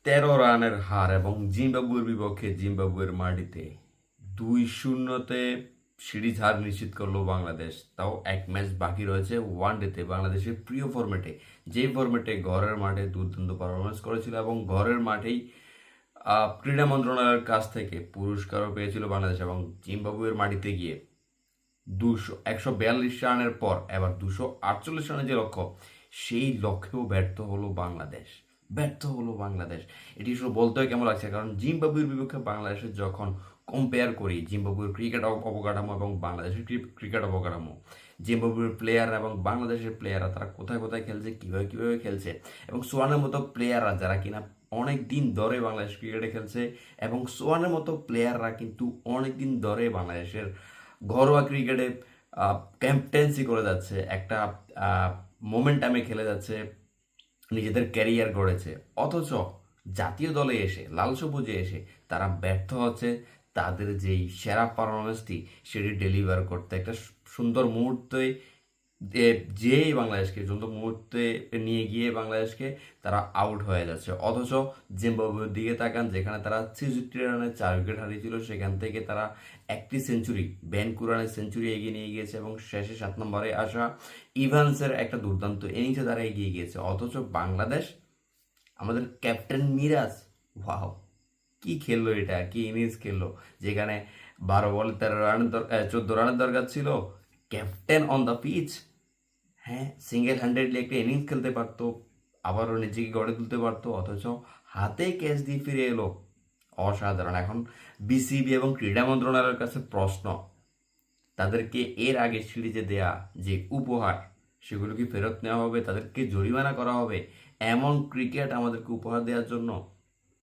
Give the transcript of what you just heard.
13 রানের হার এবং জিম্বাবুয়ের বিপক্ষে জিম্বাবুয়ের মাটিতে 2-0-তে সিরিজ হার নিশ্চিত করলো বাংলাদেশ। তাও এক ম্যাচ বাকি রয়েছে ওয়ানডেতে বাংলাদেশের প্রিয় ফরম্যাটে, যে ফরম্যাটে ঘরের মাঠে দুর্দান্ত পারফরমেন্স করেছিল এবং ঘরের মাঠেই ক্রীড়া মন্ত্রণালয়ের কাছ থেকে পুরস্কারও পেয়েছিল বাংলাদেশ। এবং জিম্বাবুয়ের মাটিতে গিয়ে 142 রানের পর এবার 248 রানের যে লক্ষ্য, সেই লক্ষ্যেও ব্যর্থ হলো বাংলাদেশ। এটি শুধু বলতেও কেমন লাগছে, কারণ জিম্বাবুয়ের বিপক্ষে বাংলাদেশের যখন কম্পেয়ার করি জিম্বাবুয়ের ক্রিকেট অবকাঠামো এবং বাংলাদেশের ক্রিকেট অবকাঠামো, জিম্বাবুয়ের প্লেয়ার এবং বাংলাদেশের প্লেয়াররা তারা কোথায় কোথায় খেলছে, কীভাবে কীভাবে খেলছে, এবং সোয়ানের মতো প্লেয়াররা যারা কিনা অনেক দিন ধরে বাংলাদেশ ক্রিকেটে খেলছে, এবং সোয়ানের মতো প্লেয়াররা কিন্তু অনেক দিন ধরে বাংলাদেশের ঘরোয়া ক্রিকেটে ক্যাপ্টেন্সি করে যাচ্ছে, একটা মোমেন্টামে খেলে যাচ্ছে, নিজেদের ক্যারিয়ার গড়েছে। অথচ জাতীয় দলে এসে লাল সবুজে এসে তারা ব্যর্থ হচ্ছে তাদের যেই সেরা পারফরমেন্সটি সেটি ডেলিভার করতে। একটা সুন্দর মুহূর্তে যেই বাংলাদেশকে সুন্দর মুহূর্তে নিয়ে গিয়ে বাংলাদেশকে তারা আউট হয়ে যাচ্ছে। অথচ জিম্বাবুয়ের দিকে তাকান, যেখানে তারা 63 রানে 4 উইকেট হারিয়েছিল, সেখান থেকে তারা একটি সেঞ্চুরি, বেন কুরানের সেঞ্চুরি এগিয়ে নিয়ে গিয়েছে এবং শেষে 7 নম্বরে আসা ইভান্সের একটা দুর্দান্ত ইনিংসে তারা এগিয়ে গিয়েছে। অথচ বাংলাদেশ, আমাদের ক্যাপ্টেন মিরাজ, ওয়াও কি খেললো, এটা কি ইনিংস খেললো, যেখানে 12 বলে 13 রানের 14 রানের দরকার ছিল। ক্যাপ্টেন অন দ্য পিচ, হ্যাঁ, সিঙ্গেল হ্যান্ডেডলি একটা ইনিংস খেলতে পারতো, আবারও নিজেকে গড়ে তুলতে পারতো, অথচ হাতে ক্যাচ দিয়ে ফিরে এলো। অসাধারণ। এখন বিসিবি এবং ক্রীড়া মন্ত্রণালয়ের কাছে প্রশ্ন, তাদেরকে এর আগে সিরিজে দেয়া যে উপহার সেগুলো কি ফেরত নেওয়া হবে, তাদেরকে জরিমানা করা হবে এমন ক্রিকেট আমাদেরকে উপহার দেওয়ার জন্য?